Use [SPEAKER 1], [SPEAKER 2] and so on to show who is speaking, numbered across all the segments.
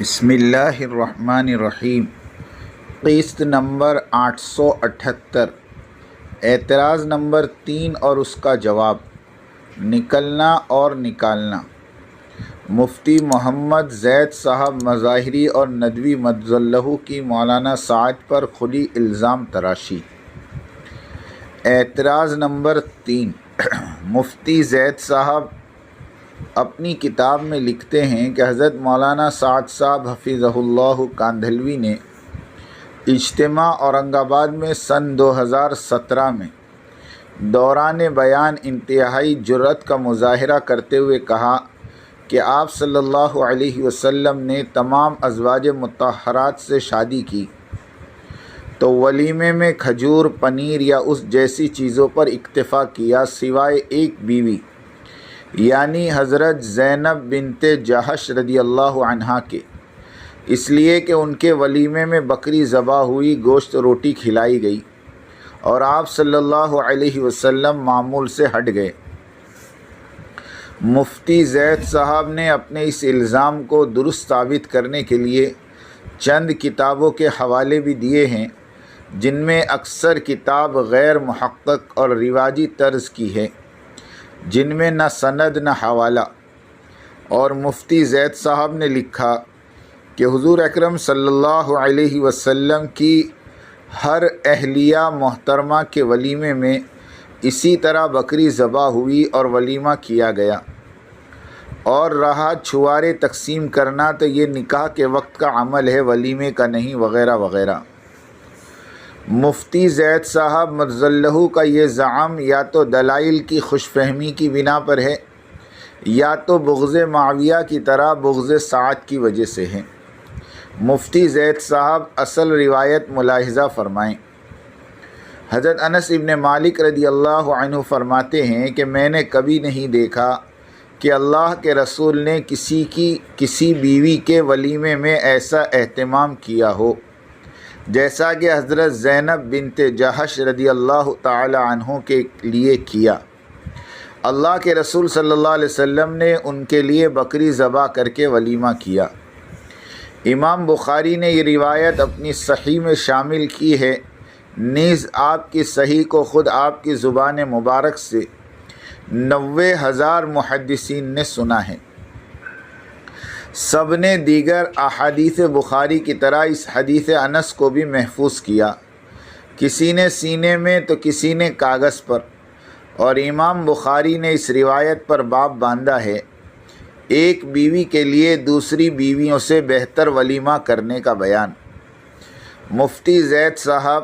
[SPEAKER 1] بسم اللہ الرحمن الرحیم۔ قسط نمبر 878، اعتراض نمبر 3 اور اس کا جواب، نکلنا اور نکالنا۔ مفتی محمد زید صاحب مظاہری اور ندوی مدظ اللہ کی مولانا سعد پر کھلی الزام تراشی۔ اعتراض نمبر 3، مفتی زید صاحب اپنی کتاب میں لکھتے ہیں کہ حضرت مولانا سعد صاحب حفظہ اللہ کاندھلوی نے اجتماع اورنگ آباد میں سن 2017 میں دوران بیان انتہائی جرأت کا مظاہرہ کرتے ہوئے کہا کہ آپ صلی اللہ علیہ وسلم نے تمام ازواج مطہرات سے شادی کی تو ولیمے میں کھجور، پنیر یا اس جیسی چیزوں پر اکتفا کیا سوائے ایک بیوی یعنی حضرت زینب بنت جحش رضی اللہ عنہا کے، اس لیے کہ ان کے ولیمے میں بکری ذبح ہوئی، گوشت روٹی کھلائی گئی اور آپ صلی اللہ علیہ وسلم معمول سے ہٹ گئے۔ مفتی زید صاحب نے اپنے اس الزام کو درست ثابت کرنے کے لیے چند کتابوں کے حوالے بھی دیے ہیں، جن میں اکثر کتاب غیر محقق اور رواجی طرز کی ہے، جن میں نہ سند نہ حوالہ۔ اور مفتی زید صاحب نے لکھا کہ حضور اکرم صلی اللہ علیہ وسلم کی ہر اہلیہ محترمہ کے ولیمے میں اسی طرح بکری ذبح ہوئی اور ولیمہ کیا گیا، اور رہا چھوارے تقسیم کرنا تو یہ نکاح کے وقت کا عمل ہے، ولیمے کا نہیں، وغیرہ وغیرہ۔ مفتی زید صاحب مدظ اللہ کا یہ زعم یا تو دلائل کی خوش فہمی کی بنا پر ہے یا تو بغض معاویہ کی طرح بغض سعد کی وجہ سے ہے۔ مفتی زید صاحب اصل روایت ملاحظہ فرمائیں۔ حضرت انس ابن مالک رضی اللہ عنہ فرماتے ہیں کہ میں نے کبھی نہیں دیکھا کہ اللہ کے رسول نے کسی بیوی کے ولیمے میں ایسا اہتمام کیا ہو جیسا کہ حضرت زینب بنت جحش رضی اللہ تعالی عنہ کے لیے کیا۔ اللہ کے رسول صلی اللہ علیہ وسلم نے ان کے لیے بکری ذبح کر کے ولیمہ کیا۔ امام بخاری نے یہ روایت اپنی صحیح میں شامل کی ہے، نیز آپ کی صحیح کو خود آپ کی زبان مبارک سے 90,000 محدثین نے سنا ہے۔ سب نے دیگر احادیث بخاری کی طرح اس حدیث انس کو بھی محفوظ کیا، کسی نے سینے میں تو کسی نے کاغذ پر، اور امام بخاری نے اس روایت پر باب باندھا ہے، ایک بیوی کے لیے دوسری بیویوں سے بہتر ولیمہ کرنے کا بیان۔ مفتی زید صاحب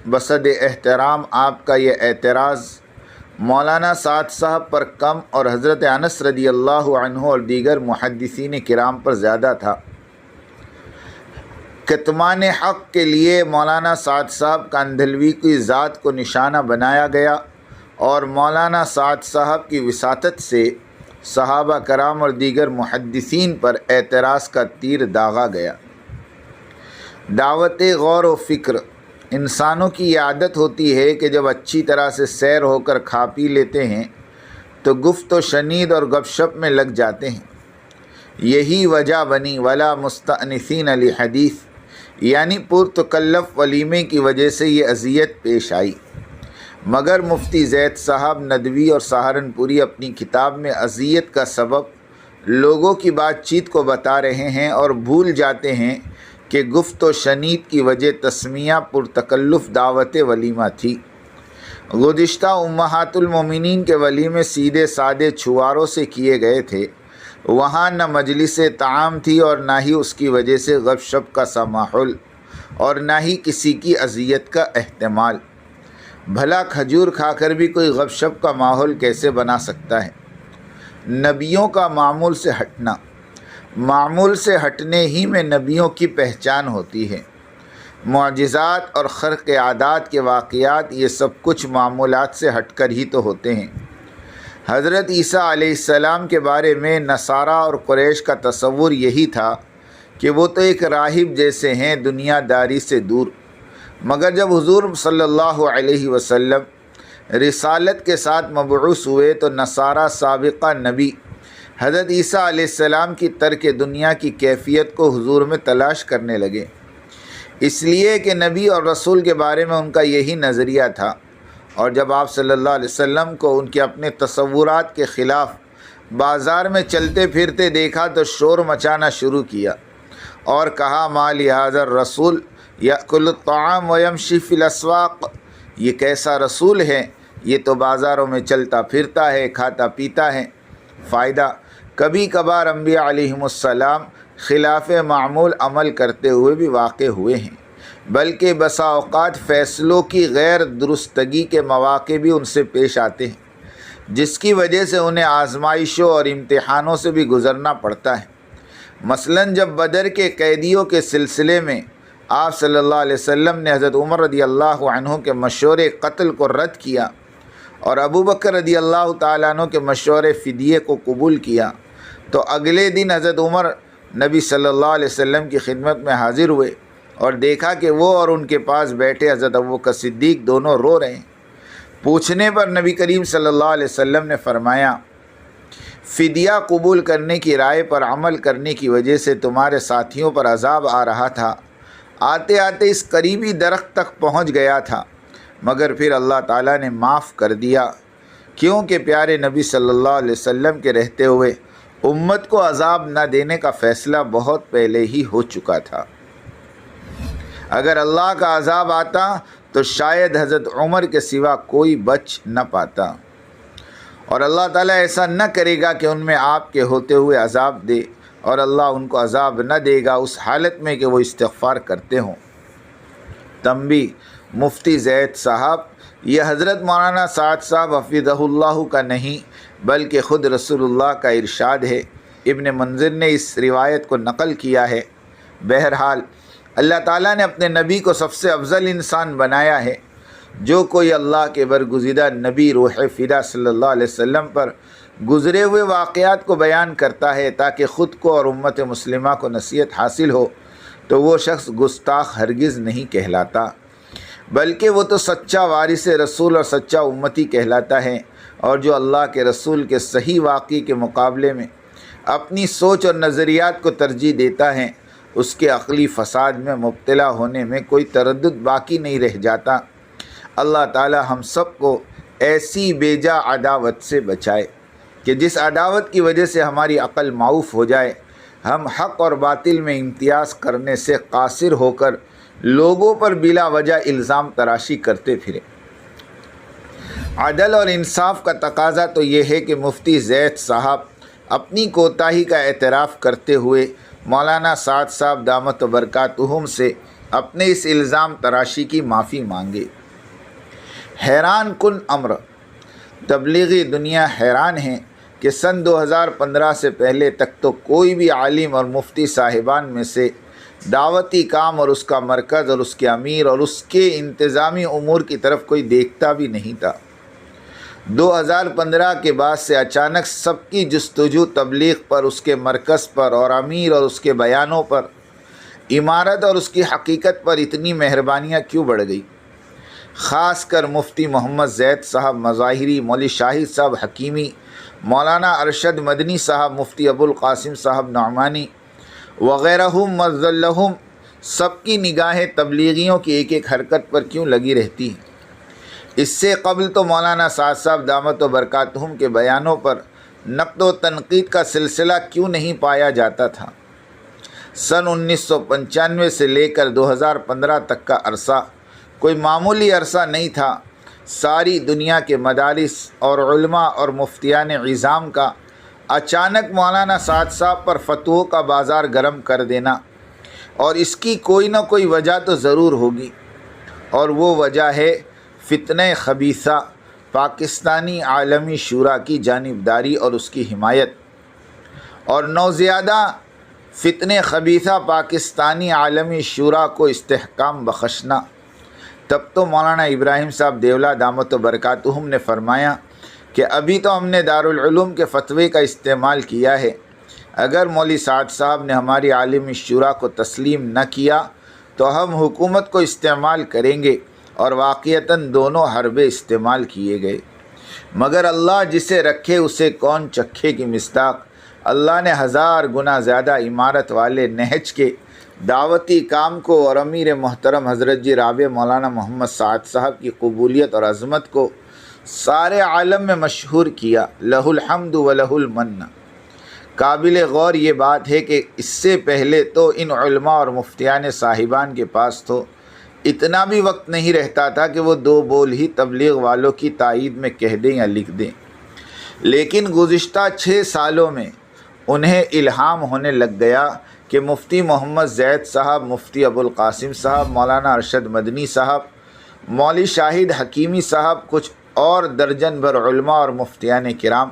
[SPEAKER 1] بصد احترام آپ کا یہ اعتراض مولانا سعد صاحب پر کم اور حضرت انس رضی اللہ عنہ اور دیگر محدثین کرام پر زیادہ تھا۔ کتمان حق کے لیے مولانا سعد صاحب کاندھلوی کی ذات کو نشانہ بنایا گیا اور مولانا سعد صاحب کی وساطت سے صحابہ کرام اور دیگر محدثین پر اعتراض کا تیر داغا گیا۔ دعوت غور و فکر۔ انسانوں کی یہ عادت ہوتی ہے کہ جب اچھی طرح سے سیر ہو کر کھا پی لیتے ہیں تو گفت و شنید اور گپ شپ میں لگ جاتے ہیں۔ یہی وجہ بنی ولا مستأنسین لحدیث، یعنی پرتکلف ولیمے کی وجہ سے یہ اذیت پیش آئی۔ مگر مفتی زید صاحب ندوی اور سہارنپوری اپنی کتاب میں اذیت کا سبب لوگوں کی بات چیت کو بتا رہے ہیں اور بھول جاتے ہیں کہ گفت و شنید کی وجہ تسمیہ پرتکلف دعوت ولیمہ تھی۔ گزشتہ امہات المومنین کے ولیمے سیدھے سادے چھواروں سے کیے گئے تھے، وہاں نہ مجلس طعام تھی اور نہ ہی اس کی وجہ سے گپ شپ کا سا ماحول اور نہ ہی کسی کی اذیت کا احتمال۔ بھلا کھجور کھا کر بھی کوئی گپ شپ کا ماحول کیسے بنا سکتا ہے؟ نبیوں کا معمول سے ہٹنا۔ معمول سے ہٹنے ہی میں نبیوں کی پہچان ہوتی ہے۔ معجزات اور خرق عادات کے واقعات، یہ سب کچھ معمولات سے ہٹ کر ہی تو ہوتے ہیں۔ حضرت عیسیٰ علیہ السلام کے بارے میں نصارہ اور قریش کا تصور یہی تھا کہ وہ تو ایک راہب جیسے ہیں، دنیا داری سے دور۔ مگر جب حضور صلی اللہ علیہ وسلم رسالت کے ساتھ مبعوث ہوئے تو نصارہ سابقہ نبی حضرت عیسیٰ علیہ السلام کی ترک دنیا کی کیفیت کو حضور میں تلاش کرنے لگے، اس لیے کہ نبی اور رسول کے بارے میں ان کا یہی نظریہ تھا، اور جب آپ صلی اللہ علیہ وسلم کو ان کے اپنے تصورات کے خلاف بازار میں چلتے پھرتے دیکھا تو شور مچانا شروع کیا اور کہا ما لہذا الرسول یأکل الطعام ویمشی فی الاسواق، یہ کیسا رسول ہے، یہ تو بازاروں میں چلتا پھرتا ہے، کھاتا پیتا ہے۔ فائدہ، کبھی کبھار انبیاء علیہم السلام خلاف معمول عمل کرتے ہوئے بھی واقع ہوئے ہیں، بلکہ بسا اوقات فیصلوں کی غیر درستگی کے مواقع بھی ان سے پیش آتے ہیں، جس کی وجہ سے انہیں آزمائشوں اور امتحانوں سے بھی گزرنا پڑتا ہے۔ مثلاً جب بدر کے قیدیوں کے سلسلے میں آپ صلی اللہ علیہ وسلم نے حضرت عمر رضی اللہ عنہ کے مشورے قتل کو رد کیا اور ابو بکر رضی اللہ تعالیٰ عنہ کے مشورے فدیے کو قبول کیا، تو اگلے دن حضرت عمر نبی صلی اللہ علیہ وسلم کی خدمت میں حاضر ہوئے اور دیکھا کہ وہ اور ان کے پاس بیٹھے حضرت ابوبکر صدیق دونوں رو رہے ہیں۔ پوچھنے پر نبی کریم صلی اللہ علیہ وسلم نے فرمایا، فدیہ قبول کرنے کی رائے پر عمل کرنے کی وجہ سے تمہارے ساتھیوں پر عذاب آ رہا تھا، آتے آتے اس قریبی درخت تک پہنچ گیا تھا، مگر پھر اللہ تعالیٰ نے معاف کر دیا، کیونکہ پیارے نبی صلی اللہ علیہ وسلم کے رہتے ہوئے امت کو عذاب نہ دینے کا فیصلہ بہت پہلے ہی ہو چکا تھا۔ اگر اللہ کا عذاب آتا تو شاید حضرت عمر کے سوا کوئی بچ نہ پاتا، اور اللہ تعالیٰ ایسا نہ کرے گا کہ ان میں آپ کے ہوتے ہوئے عذاب دے، اور اللہ ان کو عذاب نہ دے گا اس حالت میں کہ وہ استغفار کرتے ہوں۔ تنبیہ، مفتی زید صاحب، یہ حضرت مولانا سعد صاحب حفظہ اللہ کا نہیں بلکہ خود رسول اللہ کا ارشاد ہے۔ ابن منذر نے اس روایت کو نقل کیا ہے۔ بہرحال اللہ تعالیٰ نے اپنے نبی کو سب سے افضل انسان بنایا ہے۔ جو کوئی اللہ کے برگزیدہ نبی روح فدا صلی اللہ علیہ وسلم پر گزرے ہوئے واقعات کو بیان کرتا ہے تاکہ خود کو اور امت مسلمہ کو نصیحت حاصل ہو، تو وہ شخص گستاخ ہرگز نہیں کہلاتا، بلکہ وہ تو سچا وارث رسول اور سچا امتی کہلاتا ہے، اور جو اللہ کے رسول کے صحیح واقعے کے مقابلے میں اپنی سوچ اور نظریات کو ترجیح دیتا ہے، اس کے عقلی فساد میں مبتلا ہونے میں کوئی تردد باقی نہیں رہ جاتا۔ اللہ تعالی ہم سب کو ایسی بیجا عداوت سے بچائے کہ جس عداوت کی وجہ سے ہماری عقل معوف ہو جائے، ہم حق اور باطل میں امتیاز کرنے سے قاصر ہو کر لوگوں پر بلا وجہ الزام تراشی کرتے پھریں۔ عدل اور انصاف کا تقاضا تو یہ ہے کہ مفتی زید صاحب اپنی کوتاہی کا اعتراف کرتے ہوئے مولانا سعد صاحب دامت برکاتہم سے اپنے اس الزام تراشی کی معافی مانگے۔ حیران کن امر، تبلیغی دنیا حیران ہے کہ سن 2015 سے پہلے تک تو کوئی بھی عالم اور مفتی صاحبان میں سے دعوتی کام اور اس کا مرکز اور اس کے امیر اور اس کے انتظامی امور کی طرف کوئی دیکھتا بھی نہیں تھا۔ 2015 کے بعد سے اچانک سب کی جستجو تبلیغ پر، اس کے مرکز پر اور امیر اور اس کے بیانوں پر، عمارت اور اس کی حقیقت پر اتنی مہربانیاں کیوں بڑھ گئی؟ خاص کر مفتی محمد زید صاحب مظاہری، مولوی شاہد صاحب حکیمی، مولانا ارشد مدنی صاحب، مفتی ابو القاسم صاحب نعمانی وغیرہم مذلہم، سب کی نگاہیں تبلیغیوں کی ایک ایک حرکت پر کیوں لگی رہتی ہیں؟ اس سے قبل تو مولانا سعد صاحب دامت و برکاتہم کے بیانوں پر نقد و تنقید کا سلسلہ کیوں نہیں پایا جاتا تھا؟ سن 1995 سے لے کر 2015 تک کا عرصہ کوئی معمولی عرصہ نہیں تھا۔ ساری دنیا کے مدارس اور علماء اور مفتیان عظام کا اچانک مولانا سعد صاحب پر فتووں کا بازار گرم کر دینا، اور اس کی کوئی نہ کوئی وجہ تو ضرور ہوگی، اور وہ وجہ ہے فتنہ خبیثہ، پاکستانی عالمی شورا کی جانبداری اور اس کی حمایت، اور نوزیادہ فتنہ خبیثہ پاکستانی عالمی شورا کو استحکام بخشنا۔ تب تو مولانا ابراہیم صاحب دیولہ دامت و برکاتہم نے فرمایا کہ ابھی تو ہم نے دارالعلوم کے فتوے کا استعمال کیا ہے، اگر مولوی سعد صاحب نے ہماری عالمی شورا کو تسلیم نہ کیا تو ہم حکومت کو استعمال کریں گے، اور واقعتاً دونوں حربے استعمال کیے گئے۔ مگر اللہ جسے رکھے اسے کون چکھے کی مصداق اللہ نے 1000 گنا زیادہ عمارت والے نہج کے دعوتی کام کو اور امیر محترم حضرت جی رابع مولانا محمد سعد صاحب کی قبولیت اور عظمت کو سارے عالم میں مشہور کیا۔ لہ الحمد و لہ المن۔ قابل غور یہ بات ہے کہ اس سے پہلے تو ان علماء اور مفتیان صاحبان کے پاس تو اتنا بھی وقت نہیں رہتا تھا کہ وہ 2 بول ہی تبلیغ والوں کی تائید میں کہہ دیں یا لکھ دیں، لیکن گزشتہ 6 سالوں میں انہیں الہام ہونے لگ گیا کہ مفتی محمد زید صاحب، مفتی ابوالقاسم صاحب، مولانا ارشد مدنی صاحب، مولوی شاہد حکیمی صاحب، کچھ اور درجن بھر علماء اور مفتیان کرام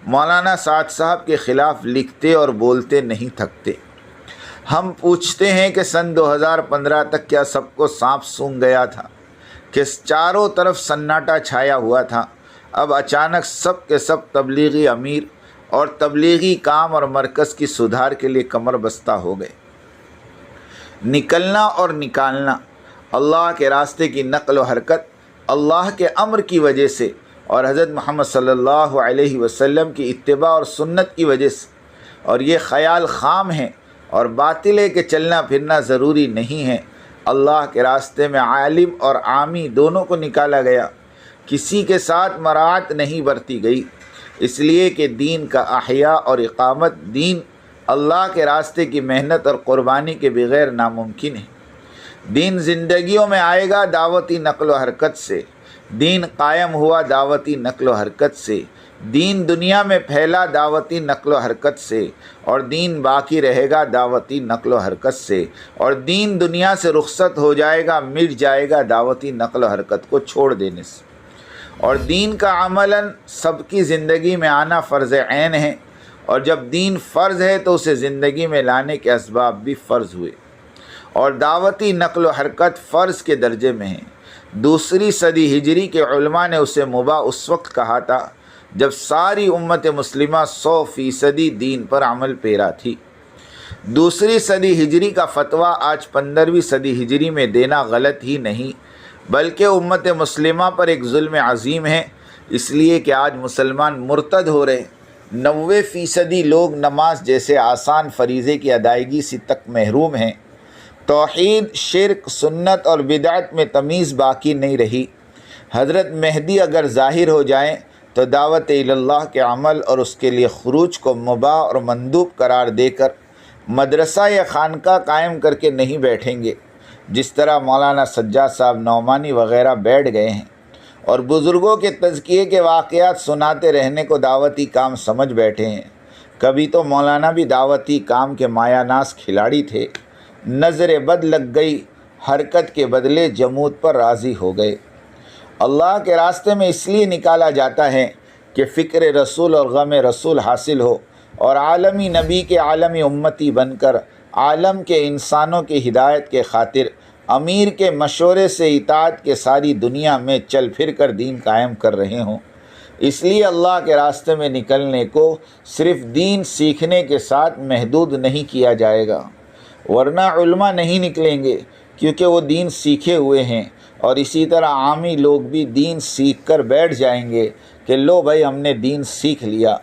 [SPEAKER 1] مولانا سعد صاحب کے خلاف لکھتے اور بولتے نہیں تھکتے۔ ہم پوچھتے ہیں کہ سن 2015 تک کیا سب کو سانپ سونگھ گیا تھا کہ چاروں طرف سناٹا چھایا ہوا تھا؟ اب اچانک سب کے سب تبلیغی امیر اور تبلیغی کام اور مرکز کی سدھار کے لیے کمر بستہ ہو گئے۔ نکلنا اور نکالنا، اللہ کے راستے کی نقل و حرکت اللہ کے امر کی وجہ سے اور حضرت محمد صلی اللہ علیہ وسلم کی اتباع اور سنت کی وجہ سے، اور یہ خیال خام ہے اور باطل ہے کہ چلنا پھرنا ضروری نہیں ہے۔ اللہ کے راستے میں عالم اور عامی دونوں کو نکالا گیا، کسی کے ساتھ مراعات نہیں برتی گئی، اس لیے کہ دین کا احیاء اور اقامت دین اللہ کے راستے کی محنت اور قربانی کے بغیر ناممکن ہے۔ دین زندگیوں میں آئے گا دعوتی نقل و حرکت سے، دین قائم ہوا دعوتی نقل و حرکت سے، دین دنیا میں پھیلا دعوتی نقل و حرکت سے، اور دین باقی رہے گا دعوتی نقل و حرکت سے، اور دین دنیا سے رخصت ہو جائے گا، مٹ جائے گا دعوتی نقل و حرکت کو چھوڑ دینے سے۔ اور دین کا عملاً سب کی زندگی میں آنا فرض عین ہے، اور جب دین فرض ہے تو اسے زندگی میں لانے کے اسباب بھی فرض ہوئے، اور دعوتی نقل و حرکت فرض کے درجے میں ہے۔ 2 صدی ہجری کے علماء نے اسے مباح اس وقت کہا تھا جب ساری امت مسلمہ 100% دین پر عمل پیرا تھی۔ 2 صدی ہجری کا فتویٰ آج 15ویں صدی ہجری میں دینا غلط ہی نہیں، بلکہ امت مسلمہ پر ایک ظلم عظیم ہے، اس لیے کہ آج مسلمان مرتد ہو رہے ہیں۔ 90% لوگ نماز جیسے آسان فریضے کی ادائیگی سے تک محروم ہیں۔ توحید، شرک، سنت اور بدعت میں تمیز باقی نہیں رہی۔ حضرت مہدی اگر ظاہر ہو جائیں تو دعوت اللہ کے عمل اور اس کے لیے خروج کو مباح اور مندوب قرار دے کر مدرسہ یا خانقاہ قائم کر کے نہیں بیٹھیں گے، جس طرح مولانا سجاد صاحب نعمانی وغیرہ بیٹھ گئے ہیں اور بزرگوں کے تزکیے کے واقعات سناتے رہنے کو دعوتی کام سمجھ بیٹھے ہیں۔ کبھی تو مولانا بھی دعوتی کام کے مایہ ناز کھلاڑی تھے، نظر بد لگ گئی، حرکت کے بدلے جمود پر راضی ہو گئے۔ اللہ کے راستے میں اس لیے نکالا جاتا ہے کہ فکر رسول اور غم رسول حاصل ہو، اور عالمی نبی کے عالمی امتی بن کر عالم کے انسانوں کی ہدایت کے خاطر امیر کے مشورے سے اطاعت کے ساری دنیا میں چل پھر کر دین قائم کر رہے ہوں۔ اس لیے اللہ کے راستے میں نکلنے کو صرف دین سیکھنے کے ساتھ محدود نہیں کیا جائے گا، ورنہ علماء نہیں نکلیں گے کیونکہ وہ دین سیکھے ہوئے ہیں، اور اسی طرح عامی لوگ بھی دین سیکھ کر بیٹھ جائیں گے کہ لو بھائی ہم نے دین سیکھ لیا۔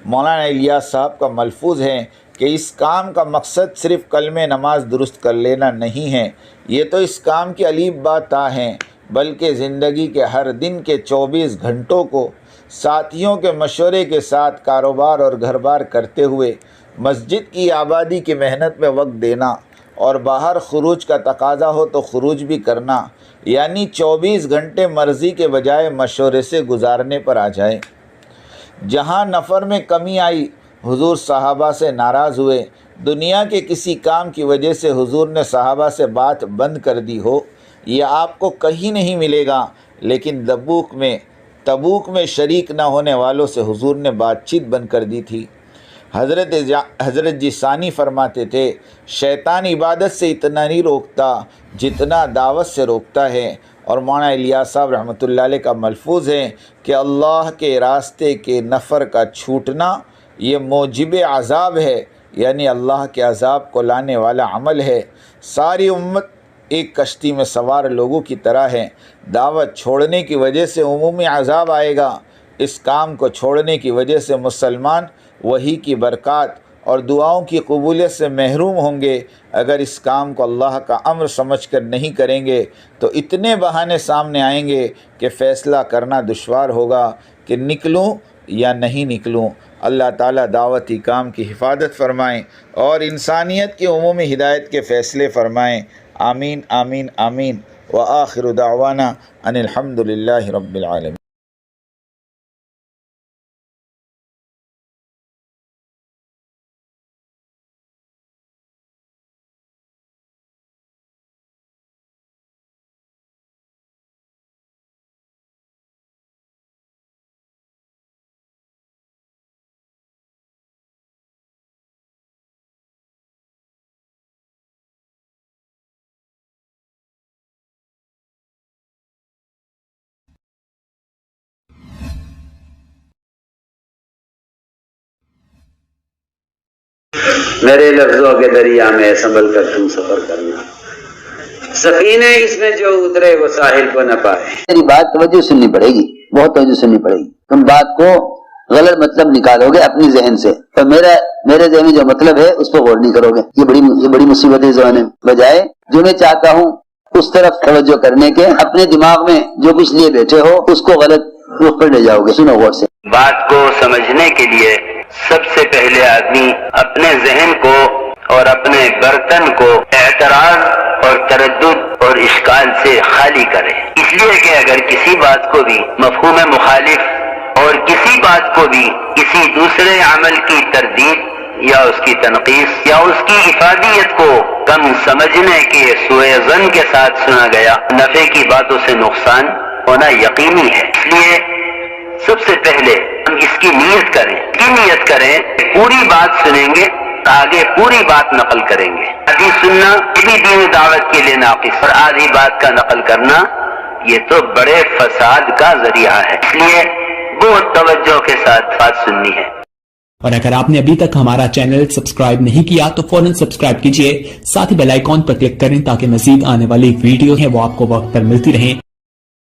[SPEAKER 1] مولانا الیاس صاحب کا ملفوظ ہے کہ اس کام کا مقصد صرف کلمہ نماز درست کر لینا نہیں ہے، یہ تو اس کام کی الف با تا ہیں، بلکہ زندگی کے ہر دن کے 24 گھنٹوں کو ساتھیوں کے مشورے کے ساتھ کاروبار اور گھر بار کرتے ہوئے مسجد کی آبادی کی محنت میں وقت دینا، اور باہر خروج کا تقاضا ہو تو خروج بھی کرنا، یعنی 24 گھنٹے مرضی کے بجائے مشورے سے گزارنے پر آ جائے۔ جہاں نفر میں کمی آئی، حضور صحابہ سے ناراض ہوئے، دنیا کے کسی کام کی وجہ سے حضور نے صحابہ سے بات بند کر دی ہو، یہ آپ کو کہیں نہیں ملے گا، لیکن تبوک میں شریک نہ ہونے والوں سے حضور نے بات چیت بند کر دی تھی۔ حضرت جی ثانی فرماتے تھے، شیطان عبادت سے اتنا نہیں روکتا جتنا دعوت سے روکتا ہے، اور مولانا الیاس صاحب رحمۃ اللہ علیہ کا ملفوظ ہے کہ اللہ کے راستے کے نفر کا چھوٹنا یہ موجب عذاب ہے، یعنی اللہ کے عذاب کو لانے والا عمل ہے۔ ساری امت ایک کشتی میں سوار لوگوں کی طرح ہے، دعوت چھوڑنے کی وجہ سے عمومی عذاب آئے گا، اس کام کو چھوڑنے کی وجہ سے مسلمان وہی کی برکات اور دعاؤں کی قبولیت سے محروم ہوں گے۔ اگر اس کام کو اللہ کا امر سمجھ کر نہیں کریں گے تو اتنے بہانے سامنے آئیں گے کہ فیصلہ کرنا دشوار ہوگا کہ نکلوں یا نہیں نکلوں۔ اللہ تعالیٰ دعوتی کام کی حفاظت فرمائیں اور انسانیت کی عمومی ہدایت کے فیصلے فرمائیں۔ آمین آمین آمین۔ وآخر دعوانا ان الحمد للہ رب العالمین۔
[SPEAKER 2] میرے لفظوں کے دریا میں سنبھل کر تم سفر کرنا، سفینے اس میں جو اترے وہ ساحل کو نہ پائے۔
[SPEAKER 3] میری بات توجہ سننی پڑے گی، بہت توجہ سننی پڑے گی۔ تم بات کو غلط مطلب نکالو گے اپنی ذہن سے، تو میرے ذہن میں جو مطلب ہے اس پہ غور نہیں کرو گے۔ یہ بڑی مصیبت ہے زمانے میں۔ بجائے جو میں چاہتا ہوں اس طرف توجہ کرنے کے، اپنے دماغ میں جو کچھ لیے بیٹھے ہو اس کو غلط رخ پر لے جاؤ گے۔ سنو غور سے۔
[SPEAKER 2] بات کو سمجھنے کے لیے سب سے پہلے آدمی اپنے ذہن کو اور اپنے برتن کو اعتراض اور تردد اور اشکال سے خالی کرے۔ اس لیے کہ اگر کسی بات کو بھی مفہوم مخالف اور کسی بات کو بھی کسی دوسرے عمل کی تردید یا اس کی تنقیص یا اس کی افادیت کو کم سمجھنے کے سوء ظن کے ساتھ سنا گیا، نفع کی باتوں سے نقصان ہونا یقینی ہے۔ اس لیے سب سے پہلے ہم اس کی نیت کریں، پوری بات سنیں گے، آگے پوری بات نقل کریں گے۔ آدھی سننا یہ بھی دین دعوت کے لیے ناقص، اور آدھی بات کا نقل کرنا یہ تو بڑے فساد کا ذریعہ ہے۔ اس لیے بہت توجہ کے ساتھ بات سننی ہے۔
[SPEAKER 4] اور اگر آپ نے ابھی تک ہمارا چینل سبسکرائب نہیں کیا تو فوراً سبسکرائب کیجئے، ساتھ ہی بیل آئیکن پر کلک کریں تاکہ مزید آنے والی ویڈیو ہیں وہ آپ کو وقت پر ملتی رہیں۔